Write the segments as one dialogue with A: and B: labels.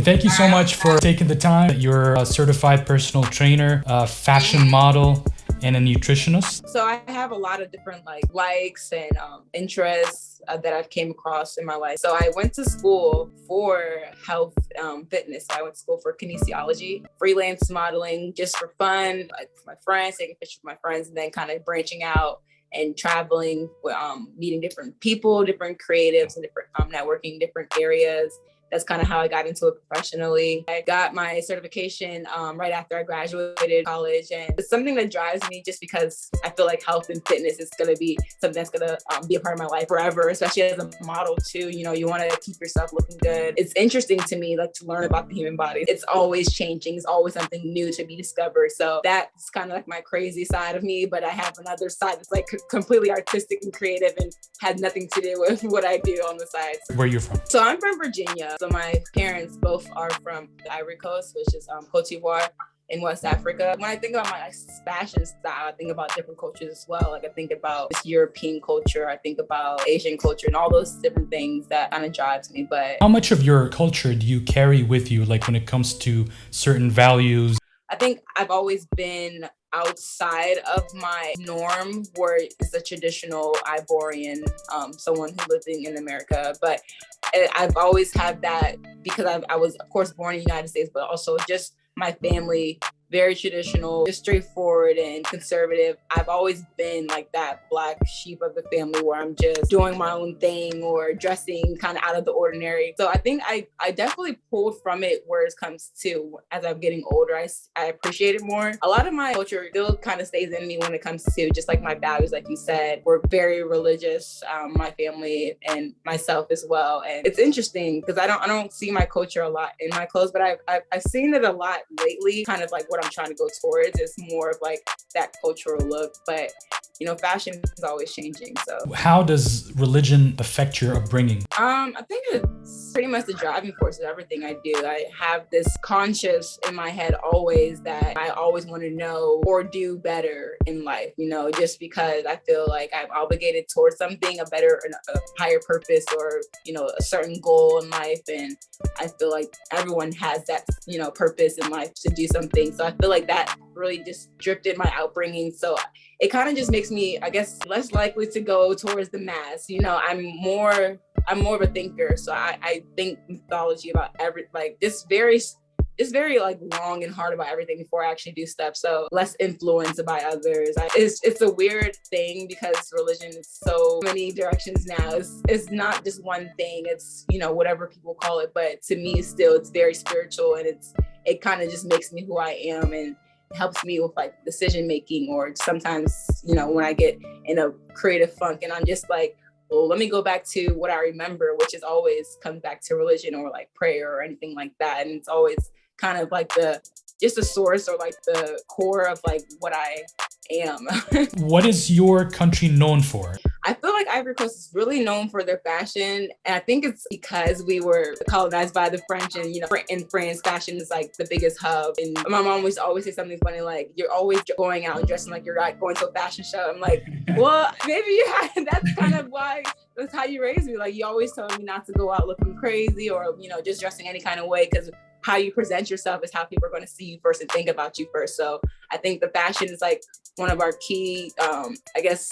A: And thank you so much for taking the time. You're a certified personal trainer, a fashion model, and a nutritionist.
B: So I have a lot of different likes and interests that I've came across in my life. So I went to school for health fitness. I went to school for kinesiology, freelance modeling, just for fun, like for my friends, taking pictures with my friends, and then kind of branching out and traveling, meeting different people, different creatives, and different networking, different areas. That's kind of how I got into it professionally. I got my certification right after I graduated college. And it's something that drives me just because I feel like health and fitness is going to be something that's going to be a part of my life forever, especially as a model too. You know, you want to keep yourself looking good. It's interesting to me, like, to learn about the human body. It's always changing. It's always something new to be discovered. So that's kind of like my crazy side of me. But I have another side that's like completely artistic and creative and has nothing to do with what I do on the side.
A: Where are you from?
B: So I'm from Virginia. So my parents both are from the Ivory Coast, which is Cote d'Ivoire in West Africa. When I think about my fashion style, I think about different cultures as well. Like I think about this European culture, I think about Asian culture, and all those different things that kind of drives me. But
A: how much of your culture do you carry with you, like when it comes to certain values?
B: I think I've always been outside of my norm, where it's a traditional Ivorian, someone who living in America. But I've always had that because I was, of course, born in the United States, but also just my family, very traditional, just straightforward and conservative. I've always been like that black sheep of the family where I'm just doing my own thing or dressing kind of out of the ordinary. So I think I definitely pulled from it where it comes to, as I'm getting older, I appreciate it more. A lot of my culture still kind of stays in me when it comes to just like my values, like you said. We're very religious, my family and myself as well. And it's interesting because I don't see my culture a lot in my clothes, but I've seen it a lot lately, kind of like what I'm trying to go towards is more of like that cultural look. But you know, fashion is always changing. So
A: how does religion affect your upbringing?
B: I think it's pretty much the driving force of everything I do. I have this conscious in my head always that I always want to know or do better in life, you know, just because I feel like I'm obligated towards something, a higher purpose, or, you know, a certain goal in life. And I feel like everyone has that, you know, purpose in life to do something. So I feel like that really just drifted my upbringing. So it kind of just makes me, I guess, less likely to go towards the mass. You know, I'm more of a thinker. So I think mythology about just very like long and hard about everything before I actually do stuff. So less influenced by others. It's a weird thing because religion is so many directions now. It's not just one thing. It's, you know, whatever people call it. But to me, still, it's very spiritual, and it kind of just makes me who I am and helps me with like decision making. Or sometimes, you know, when I get in a creative funk and I'm just like, well, let me go back to what I remember, which is always comes back to religion or like prayer or anything like that. And it's always kind of like the source or like the core of like what I am.
A: What is your country known for?
B: I feel like Ivory Coast is really known for their fashion. And I think it's because we were colonized by the French, and, you know, in France, fashion is like the biggest hub. And my mom used to always say something funny, like, you're always going out and dressing like you're like going to a fashion show. I'm like, well, maybe that's kind of why, that's how you raised me. Like, you always told me not to go out looking crazy or, you know, just dressing any kind of way, because how you present yourself is how people are going to see you first and think about you first. So I think the fashion is like one of our key, I guess,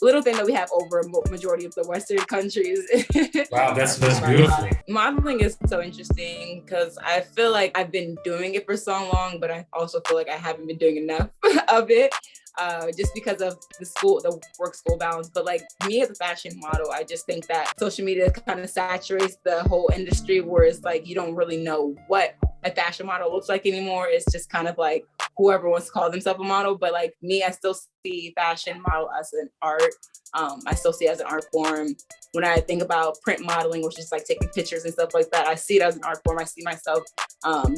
B: little thing that we have over a majority of the Western countries.
A: Wow, that's beautiful.
B: Modeling is so interesting because I feel like I've been doing it for so long, but I also feel like I haven't been doing enough of it. Just because of the work school balance. But like me as a fashion model, I just think that social media kind of saturates the whole industry, where it's like you don't really know what a fashion model looks like anymore. It's just kind of like whoever wants to call themselves a model. But like me, I still see fashion model as an art. I still see it as an art form. When I think about print modeling, which is like taking pictures and stuff like that, I see it as an art form. I see myself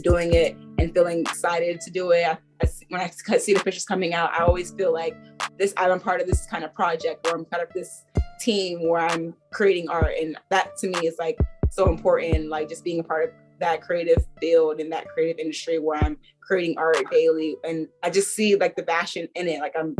B: doing it and feeling excited to do it. When I see the pictures coming out, I always feel like I'm part of this kind of project, or I'm part of this team where I'm creating art. And that to me is like so important, like just being a part of that creative field and that creative industry where I'm creating art daily. And I just see like the passion in it. Like I'm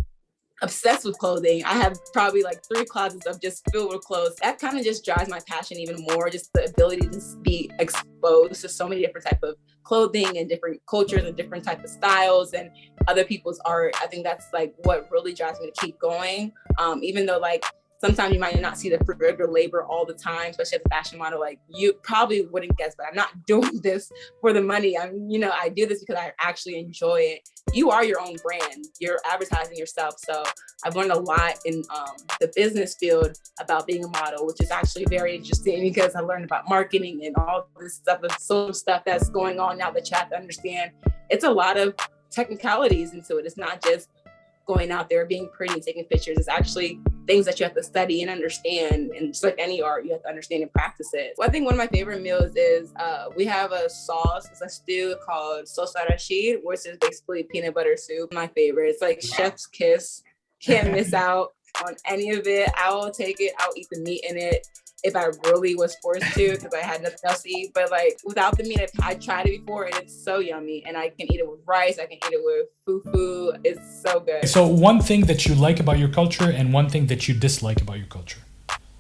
B: obsessed with clothing. I have probably like 3 closets of just filled with clothes. That kind of just drives my passion even more, just the ability to be exposed to so many different type of clothing and different cultures and different type of styles and other people's art. I think that's like what really drives me to keep going. Even though like sometimes you might not see the fruit of your labor all the time, especially as a fashion model. Like you probably wouldn't guess, but I'm not doing this for the money. I do this because I actually enjoy it. You are your own brand. You're advertising yourself. So I've learned a lot in the business field about being a model, which is actually very interesting because I learned about marketing and all this stuff, the social stuff that's going on now that you have to understand. It's a lot of technicalities into it. It's not just going out there, being pretty, taking pictures. It's actually things that you have to study and understand. And just like any art, you have to understand and practice it. Well, I think one of my favorite meals is we have a sauce, it's a stew called sauce arachide, which is basically peanut butter soup. My favorite. It's like chef's kiss. Can't miss out on any of it. I will take it. I'll eat the meat in it if I really was forced to, because I had nothing else to eat. But like without the meat, I tried it before and it's so yummy. And I can eat it with rice. I can eat it with fufu. It's so good.
A: So one thing that you like about your culture and one thing that you dislike about your culture.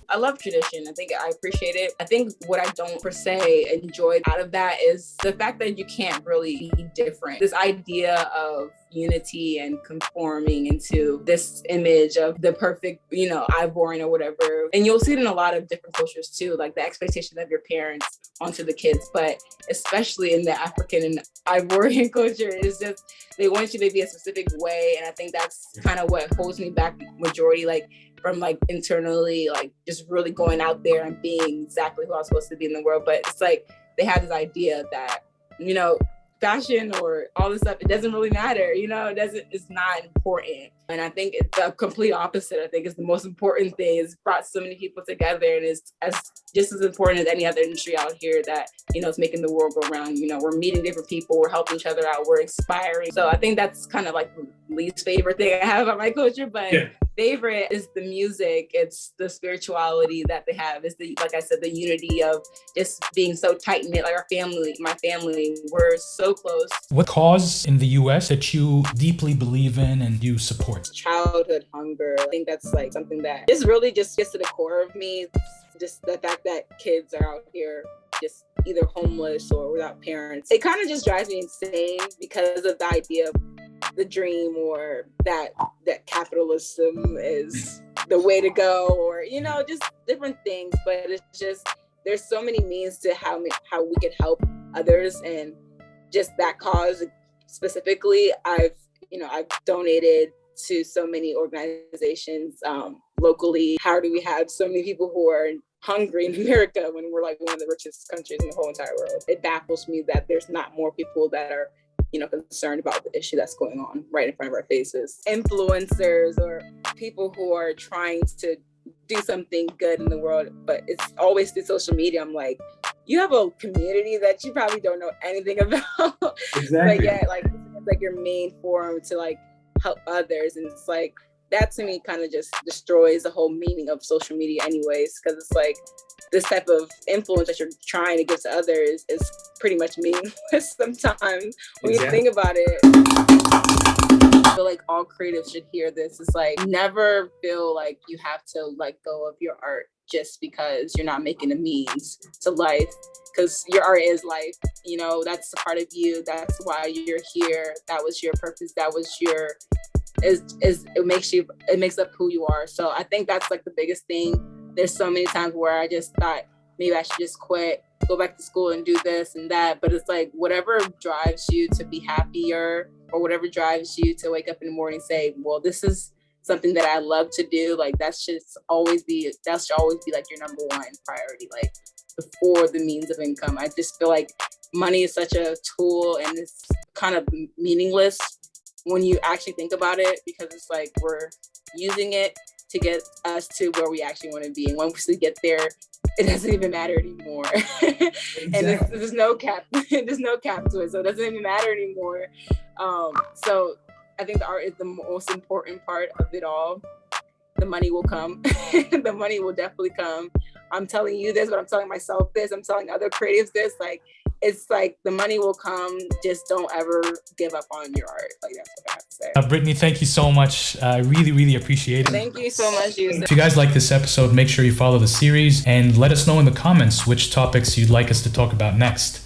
B: I love tradition. I think I appreciate it. I think what I don't per se enjoy out of that is the fact that you can't really be different. This idea of unity and conforming into this image of the perfect, Ivorian or whatever. And you'll see it in a lot of different cultures too, like the expectation of your parents onto the kids, but especially in the African and Ivorian culture, it's just, they want you to be a specific way. And I think that's kind of what holds me back majority, like from like internally, like just really going out there and being exactly who I'm supposed to be in the world. But it's like, they have this idea that, fashion or all this stuff, it doesn't really matter, it's not important. And I think it's the complete opposite. I think it's the most important thing. It's brought so many people together and it's just as important as any other industry out here that, it's making the world go round. We're meeting different people, we're helping each other out, we're inspiring. So I think that's kind of like the least favorite thing I have about my culture, but favorite is the music. It's the spirituality that they have. It's like I said, the unity of just being so tight knit, like my family, we're so close.
A: What cause in the US that you deeply believe in and you support?
B: Childhood hunger. I think that's like something that just really just gets to the core of me. Just the fact that kids are out here just either homeless or without parents. It kind of just drives me insane because of the idea of the dream or that capitalism is the way to go, or just different things. But it's just, there's so many means to how we can help others, and just that cause specifically, I've donated to so many organizations locally. How do we have so many people who are hungry in America when we're like one of the richest countries in the whole entire world? It baffles me that there's not more people that are concerned about the issue that's going on right in front of our faces. Influencers or people who are trying to do something good in the world, but it's always through social media. I'm like, you have a community that you probably don't know anything about.
A: Exactly.
B: But yeah, like it's like your main forum to like help others, and it's like that to me kind of just destroys the whole meaning of social media anyways, because it's like this type of influence that you're trying to give to others is pretty much meaningless sometimes when you think about it. I feel like all creatives should hear this. It's like, never feel like you have to let go of your art just because you're not making a means to life, because your art is life. That's a part of you. That's why you're here. That was your purpose. That was your it makes up who you are. So I think that's like the biggest thing. There's so many times where I just thought maybe I should just quit, go back to school and do this and that. But it's like, whatever drives you to be happier, or whatever drives you to wake up in the morning and say, well, this is something that I love to do. Like that should always be like your number one priority, like before the means of income. I just feel like money is such a tool and it's kind of meaningless when you actually think about it, because it's like we're using it to get us to where we actually want to be. And once we get there, it doesn't even matter anymore. Exactly. And there's no cap. There's no cap to it. So it doesn't even matter anymore. So I think the art is the most important part of it all. The money will come. The money will definitely come. I'm telling you this, but I'm telling myself this. I'm telling other creatives this. Like, it's like the money will come. Just don't ever give up on your art. Like, that's what I have to say.
A: Brittany, thank you so much. I really appreciate it.
B: Thank you so much, Yusuf.
A: If you guys like this episode, make sure you follow the series and let us know in the comments which topics you'd like us to talk about next.